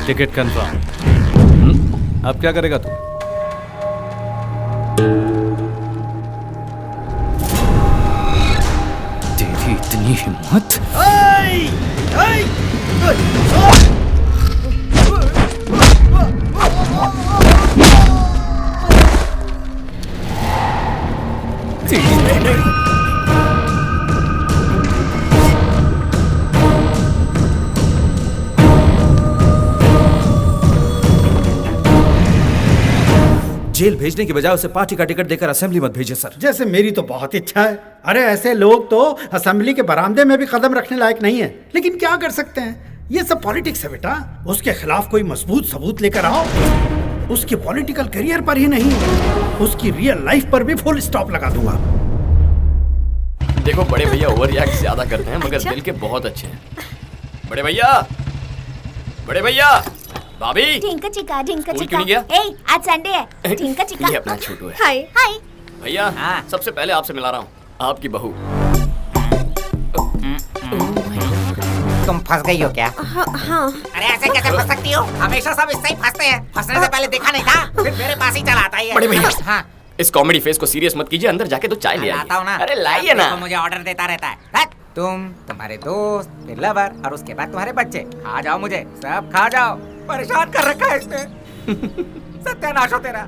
Ticket confirm. अब क्या करेगा तू? तेरी इतनी हिम्मत? जेल भेजने की बजाय उसे पार्टी का टिकट देकर असेंबली मत भेजिए सर। जैसे मेरी तो बहुत इच्छा है। अरे ऐसे लोग तो असेंबली के बरामदे में भी कदम रखने लायक नहीं है, लेकिन क्या कर सकते हैं, ये सब पॉलिटिक्स है बेटा। उसके खिलाफ कोई मजबूत सबूत लेकर आओ। उसके पॉलिटिकल करियर पर ही नहीं, उसकी रियल लाइफ पर भी फुल स्टॉप लगा दूंगा। देखो बड़े भैया ओवर रिएक्ट ज्यादा करते हैं मगर दिल के बहुत अच्छे हैं। बड़े भैया, बड़े भैया, भाभी। ढिंका चिका क्यों नहीं गया? ए, आज संडे है। ढिंका चिका। ये अपना छोटू है। हाय हाय। भैया सबसे पहले आपसे मिला रहा हूँ, आपकी बहू। तुम फंस गई हो क्या? हाँ। अरे ऐसे कैसे फंस सकती हो? हमेशा सब इससे ही फंसते हैं। फंसने से पहले देखा नहीं था, फिर मेरे पास ही चला आता है। बड़े भैया, हाँ इस कॉमेडी फेस को सीरियस मत कीजिए, अंदर जाके तो चाय ले लाता हूँ ना। अरे लाइए ना। तो मुझे ऑर्डर देता रहता है। तुम, तुम्हारे दोस्त, फिर लवर और उसके बाद तुम्हारे बच्चे। खा जाओ मुझे, सब खा जाओ। परेशान कर रखा है इसने। सत्यानाश हो तेरा।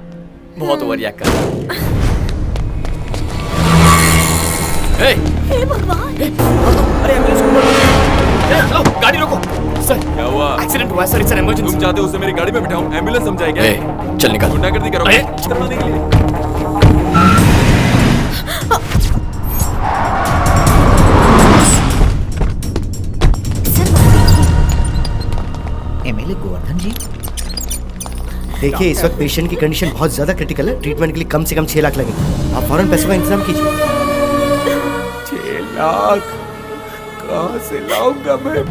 बहुत ओवर रिएक्ट कर रहा है। हे भगवान। अरे एम्बुलेंस को चलो, गाड़ी रोको। सर क्या हुआ? एक्सीडेंट हुआ है सर, इट्स एन इमरजेंसी। तुम चाहते हो उसे मेरी गाड़ी में बिठाऊं? एम्बुलेंस समझाए क्या? चल निकल। गुंडागर्दी करोगे? करवाने के लिए। एमएलए गोवर्धन जी, देखिए इस वक्त पेशेंट की कंडीशन बहुत ज्यादा क्रिटिकल है। ट्रीटमेंट के लिए कम से कम 6 लाख लगेगा। आप फौरन पैसों का इंतजाम कीजिए। 6 लाख कहाँ से लाऊंगा मैं?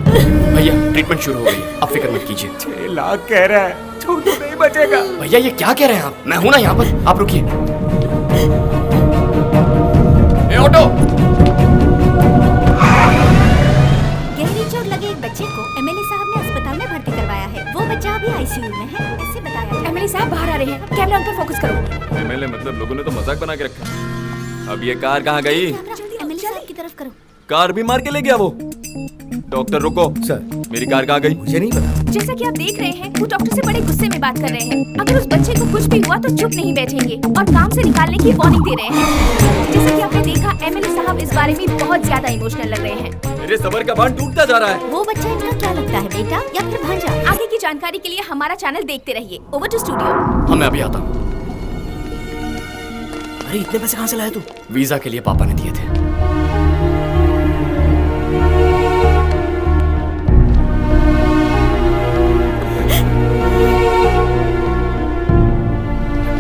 भैया ट्रीटमेंट शुरू हो गई है, आप फिक्र मत कीजिए। 6 लाख कह रहा है, छोटू नहीं बचेगा। भैया ये क्या कह रहे हैं आप? मैं हूं ना यहाँ पर, आप रुकिए। ए ऑटो। गहरी चोट लगे एक बच्चे को एमएलए साहब ने अस्पताल में भर्ती करवाया है। वो बच्चा अभी आईसीयू में है, ऐसे बताया। एमएलए साहब बाहर आ रहे हैं, कैमरा उन पर फोकस करो। एमएलए मतलब लोगों ने तो मजाक बना के रखा। अब ये कार कहाँ गई? एमएलए साहब की तरफ करो। कार भी मार के ले गया वो। डॉक्टर रुको सर, मेरी कार कहाँ गई? मुझे नहीं पता। जैसा कि आप देख रहे हैं, वो डॉक्टर से बड़े गुस्से में बात कर रहे हैं। अगर उस बच्चे को कुछ भी हुआ तो चुप नहीं बैठेंगे और काम से निकालने की वार्निंग दे रहे हैं। जैसा कि आपने देखा, एमएलए साहब इस बारे में बहुत ज्यादा इमोशनल लग रहे हैं। मेरे सबर का बांध टूटता जा रहा है। वो बच्चा इनका क्या लगता है, बेटा या फिर भांजा? आगे की जानकारी के लिए हमारा चैनल देखते रहिए। Over to studio. हाँ मैं अभी आता हूँ। अरे इतने पैसे कहाँ से लाया तू? वीजा के लिए पापा ने दिए थे।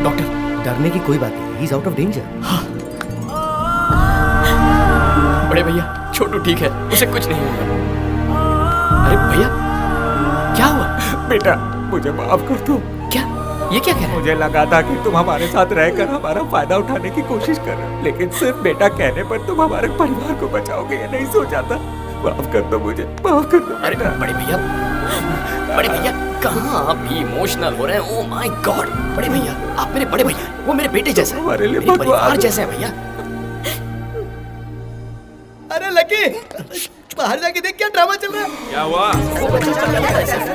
डॉक्टर, डरने की कोई बात नहीं, he is out of danger. बड़े भैया छोटू ठीक है, उसे कुछ नहीं होगा। अरे भैया क्या हुआ? बेटा मुझे माफ कर दो। क्या ये क्या कह रहे हैं? मुझे लगा था कि तुम हमारे साथ रहकर हमारा फायदा उठाने की कोशिश कर रहे हो, लेकिन सिर्फ बेटा कहने पर तुम हमारे परिवार को बचाओगे ये नहीं सोचा था। माफ कर दो मुझे, माफ कर दो। अरे बड़े भैया कहाँ आप भी इमोशनल हो रहे हैं? ओह माय गॉड, बड़े भैया आप मेरे बड़े भैया, वो मेरे बेटे जैसे हैं, हमारे लिए मेरे परिवार जैसे हैं भैया। अरे लकी, बाहर जाके देख क्या ड्रामा चल रहा है। क्या हुआ?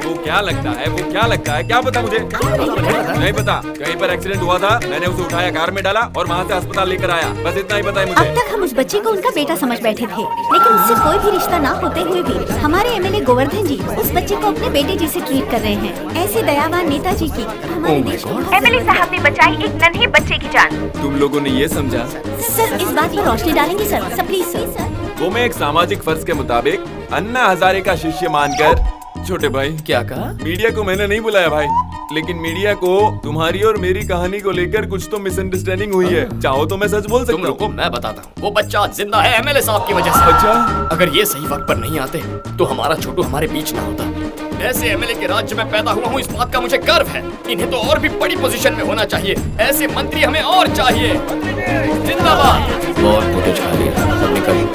वो क्या लगता है, वो क्या लगता है, क्या पता मुझे? नहीं पता। कहीं पर एक्सीडेंट हुआ था, मैंने उसे उठाया, कार में डाला और वहाँ से अस्पताल लेकर आया, बस इतना ही पता है मुझे। अब तक हम उस बच्चे को उनका बेटा समझ बैठे थे, लेकिन उससे कोई भी रिश्ता ना होते हुए भी हमारे एमएलए गोवर्धन जी उस बच्चे को अपने बेटे जैसे ट्रीट कर रहे हैं। ऐसे दयावान नेताजी की हमारे देश में एमएलए साहब ने बचाई एक नन्हे बच्चे की जान। तुम लोगों ने ये समझा? सर इस बात पर रोशनी डालेंगे सर, प्लीज सर। वो मैं एक सामाजिक फर्ज के मुताबिक अन्ना हजारे का शिष्य मानकर। छोटे भाई क्या कहा? मीडिया को मैंने नहीं बुलाया भाई, लेकिन मीडिया को तुम्हारी और मेरी कहानी को लेकर कुछ तो मिसअंडरस्टैंडिंग हुई है। चाहो तो मैं सच बोल सकता तुम रुको, मैं बताता हूँ। वो बच्चा जिंदा है एमएलए साहब की वजह से। अच्छा, अगर ये सही वक्त पर नहीं आते तो हमारा छोटू हमारे बीच ना होता। ऐसे एमएलए के राज्य में पैदा हुआ हूँ, इस बात का मुझे गर्व है। इन्हें तो और भी बड़ी पोजीशन में होना चाहिए। ऐसे मंत्री हमें और चाहिए। जिंदाबाद। और फुटेज खा लिया, निकल।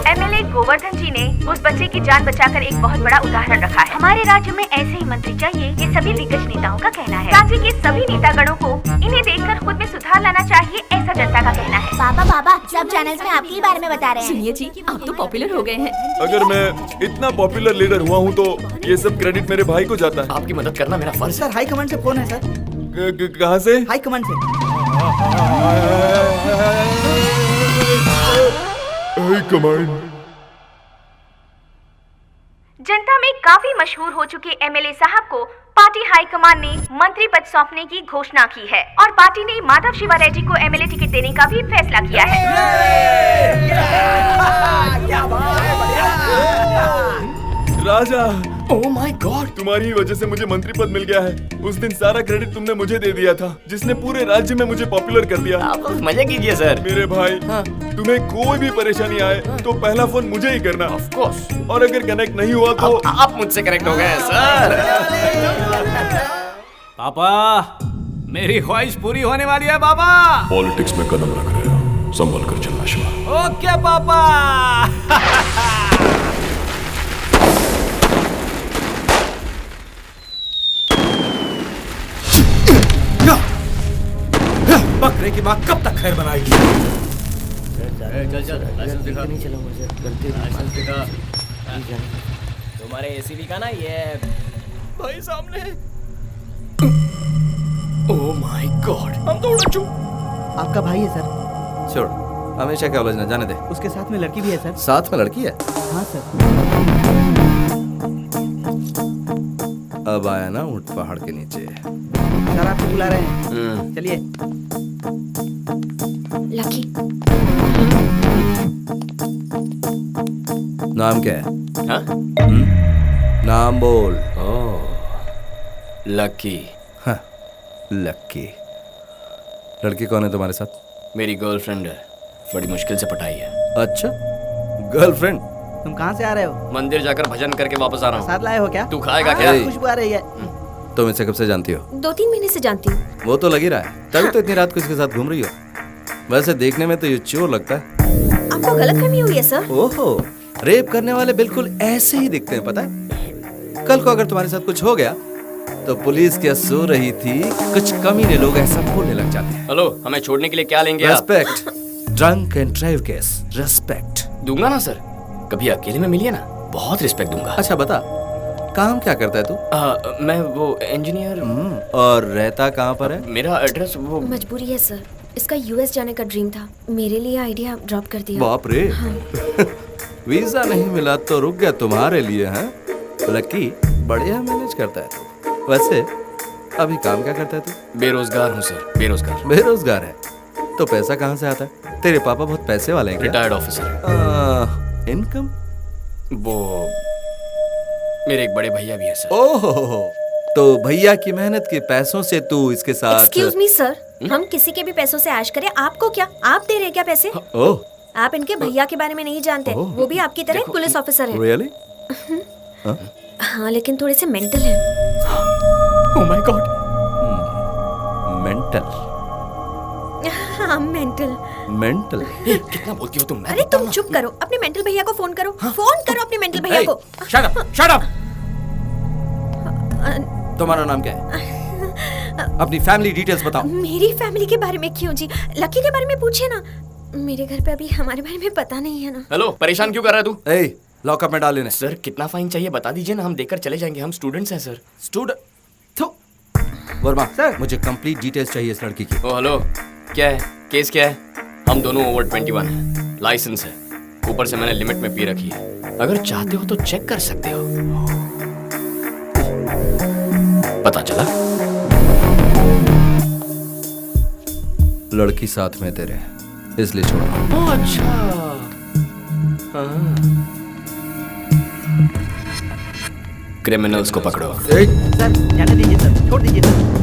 एमएलए गोवर्धन जी ने उस बच्चे की जान बचाकर एक बहुत बड़ा उदाहरण रखा है। हमारे राज्य में ऐसे ही मंत्री चाहिए, ये सभी दिग्गज नेताओं का कहना है। राज्य के सभी नेतागणों को इन्हें देखकर खुद में सुधार लाना चाहिए, ऐसा जनता का कहना है। पापा सब चैनल्स में आपके ही बारे में बता रहे हैं। सुनिए जी, आप तो पॉपुलर हो गए हैं। अगर मैं इतना पॉपुलर लीडर हुआ हूँ तो ये सब क्रेडिट मेरे भाई को जाता है। आपकी मदद करना मेरा फर्ज है। सर हाई कमांड से फोन है सर। कहाँ से? हाई कमांड से। High command. जनता में काफी मशहूर हो चुके एमएलए साहब को पार्टी हाईकमान ने मंत्री पद सौंपने की घोषणा की है और पार्टी ने माधव शिवा रेड्डी को एमएलए टिकट देने का भी फैसला किया है। राजा, ओह माय गॉड, तुम्हारी ही वजह से मुझे मंत्री पद मिल गया है। उस दिन सारा क्रेडिट तुमने मुझे दे दिया था, जिसने पूरे राज्य में मुझे पॉपुलर कर दिया। आप लोग मजे कीजिए सर। मेरे भाई, तुम्हें कोई भी परेशानी आए तो पहला फोन मुझे ही करना। Of course. और अगर कनेक्ट नहीं हुआ तो आप मुझसे कनेक्ट हो गए सर। पापा, मेरी ख्वाहिश पूरी होने वाली है पापा। पॉलिटिक्स में कदम रख रहे हो, संभल कर चलना शिवा। ओके पापा। बकरे की माँ कब तक खैर बनाएगी? तुम्हारे एसीबी का ना ये भाई सामने। ओह माय गॉड, हम तो उड़ चुके। आपका भाई है सर। छोड़, हमेशा क्या उलझना, जाने दे। उसके साथ में लड़की भी है सर। साथ में लड़की है? हाँ सर। अब आया ना ऊंट पहाड़ के नीचे। सर आपको बुला रहे हैं, चलिए। लकी, नाम क्या है? हाँ? नाम बोल। लकी। हाँ, लकी। लड़की कौन है तुम्हारे साथ? मेरी गर्लफ्रेंड है, बड़ी मुश्किल से पटाई है। अच्छा, गर्लफ्रेंड? तुम कहाँ से आ रहे हो? मंदिर जाकर भजन करके वापस आ रहा हूँ। साथ लाए हो क्या? तू खाएगा क्या? खुशबू आ रही है। तुम इसे कब से जानती हो? 2-3 महीने से जानती हूँ। वो तो लग ही रहा है, तभी तो इतनी रात को इसके साथ घूम रही हो। वैसे देखने में तो ये चोर लगता है। आपको गलतफहमी हुई है सर। ओहो, रेप करने वाले बिल्कुल ऐसे ही दिखते हैं, पता है? कल को अगर तुम्हारे साथ कुछ हो गया तो पुलिस क्या सो रही थी, कुछ कमीने लोग ऐसा बोलने लग जाते हैं। हेलो, हमें छोड़ने के लिए क्या लेंगे आप? Respect. Drunk and drive case, respect दूंगा ना सर, कभी अकेले में मिलिए ना, बहुत रिस्पेक्ट दूंगा। अच्छा बता, काम क्या करता है तू? मैं वो इंजीनियर। और रहता कहाँ पर है? मेरा एड्रेस वो मजबूरी है सर, इसका यूएस जाने का ड्रीम था, मेरे लिए आइडिया ड्रॉप कर दिया। बाप रे। वीजा नहीं मिला तो रुक गया तुम्हारे लिए, हैं? लकी बढ़िया मैनेज करता है तू। वैसे अभी काम क्या करता है तू? बेरोजगार हूँ सर, बेरोजगार। बेरोजगार है तो पैसा कहाँ से आता है? तेरे पापा बहुत पैसे वाले हैं क्या? Retired officer. इनकम? वो मेरे एक बड़े भैया भी है सर। ओहो, तो भैया की मेहनत के पैसों से तू इसके साथ? एक्सक्यूज मी सर, हम किसी के भी पैसों से ऐश करें, आपको क्या? आप दे रहे क्या पैसे? ओह, आप इनके भैया के बारे में नहीं जानते, वो भी आपकी तरह पुलिस ऑफिसर है। रियली? हाँ, लेकिन थोड़े से मेंटल है। Oh my God. मेंटल? हाँ, मेंटल। मेंटल? कितना बोलती हो तुम? अरे तुम चुप करो, अपने मेंटल भैया को फोन करो। फोन करो अपने मेंटल भैया को। Shut up, shut up. तुम्हारा नाम क्या है? अपनी फैमिली डिटेल्स बताओ। मेरी फैमिली के बारे में क्यों जी? लकी के बारे में पूछे ना, मेरे घर पे अभी हमारे बारे में पता नहीं है ना। हेलो, परेशान क्यों कर रहा है तू? ए, लॉकअप में डाल लेने। सर कितना फाइन चाहिए बता दीजिए ना, हम देकर चले जाएंगे, हम स्टूडेंट्स हैं सर। स्टूडेंट? वर्मा सर, मुझे कंप्लीट डिटेल्स चाहिए इस लड़की की। ओ हेलो, क्या है केस, क्या है? हम दोनों ओवर 21 हैं, लाइसेंस है, ऊपर से मैंने लिमिट में पी रखी है। अगर चाहते हो तो चेक कर सकते हो। पता चला? लड़की साथ में तेरे, इसलिए छोड़ो। ओह अच्छा। क्रिमिनल्स को पकड़ो। सर जाने दीजिए सर, छोड़ दीजिए सर।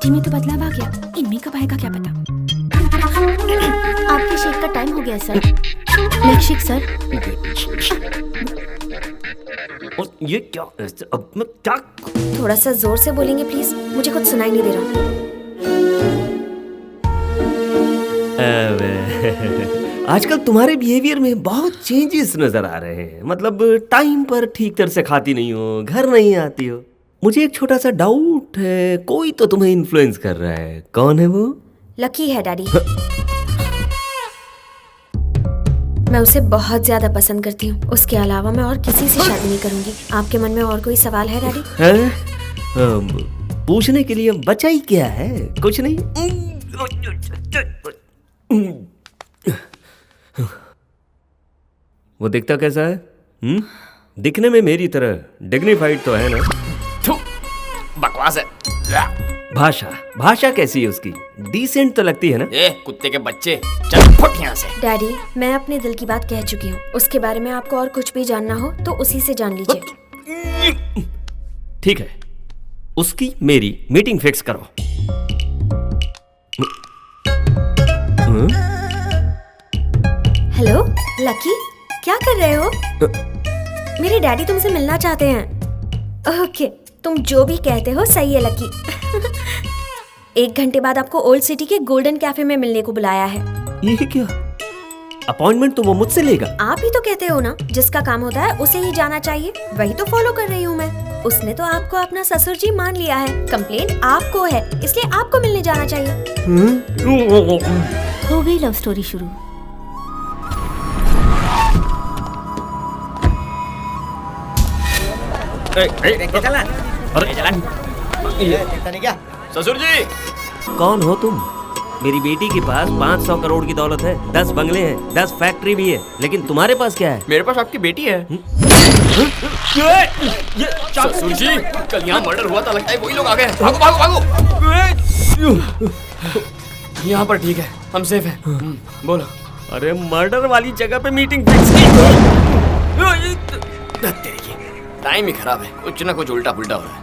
बेटी में तो बदलाव आ गया, इनमें कब आएगा क्या पता। आपके शेक का टाइम हो गया सर। Milkshake sir. और ये क्या, अब मैं क्या? थोड़ा सा जोर से बोलेंगे प्लीज, मुझे कुछ सुनाई नहीं दे रहा। आजकल तुम्हारे बिहेवियर में बहुत चेंजेस नजर आ रहे हैं। मतलब टाइम पर ठीक तरह से खाती नहीं हो, घर नहीं आती हो। मुझे एक छोटा सा डाउट है, कोई तो तुम्हें इन्फ्लुएंस कर रहा है। कौन है वो? लकी है डैडी। मैं उसे बहुत ज्यादा पसंद करती हूँ। उसके अलावा मैं और किसी से शादी नहीं करूंगी। आपके मन में और कोई सवाल है डैडी? पूछने के लिए बचा ही क्या है, कुछ नहीं। वो दिखता कैसा है? दिखने में मेरी तरह डिग्निफाइड तो है ना? बकवास है। भाषा कैसी है उसकी? डिसेंट तो लगती है ना? ए कुत्ते के बच्चे, चल फट यहाँ से। डैडी, मैं अपने दिल की बात कह चुकी हूँ। उसके बारे में आपको और कुछ भी जानना हो तो उसी से जान लीजिए। ठीक है, उसकी मेरी मीटिंग फिक्स करो। हेलो लकी, क्या कर रहे हो? मेरे डैडी तुमसे मिलना चाहते हैं। ओके, तुम जो भी कहते हो सही है लकी। 1 घंटे बाद आपको ओल्ड सिटी के गोल्डन कैफे में मिलने को बुलाया है। ये क्या? अपॉइंटमेंट तो वो मुझसे लेगा। आप ही तो कहते हो ना, जिसका काम होता है उसे ही जाना चाहिए। वही तो फॉलो कर रही हूँ मैं। उसने तो आपको अपना ससुर जी मान लिया है। कंप्लेंट आपको है, इसलिए आपको मिलने जाना चाहिए। हो गई लव स्टोरी शुरू। चला। ससुर जी, कौन हो तुम? मेरी बेटी के पास 500 करोड़ की दौलत है, 10 बंगले हैं, 10 फैक्ट्री भी है, लेकिन तुम्हारे पास क्या है? मेरे पास आपकी बेटी है। ससुर जी, कल यहाँ मर्डर हुआ था, लगता है वही लोग आ गए। भागो भागो भागो। यहाँ पर ठीक है, हम सेफ हैं। बोलो। अरे मर्डर वाली जगह पे मीटिंग फिक्स की। टाइम ही खराब है, कुछ ना कुछ उल्टा पुल्टा हो रहा है।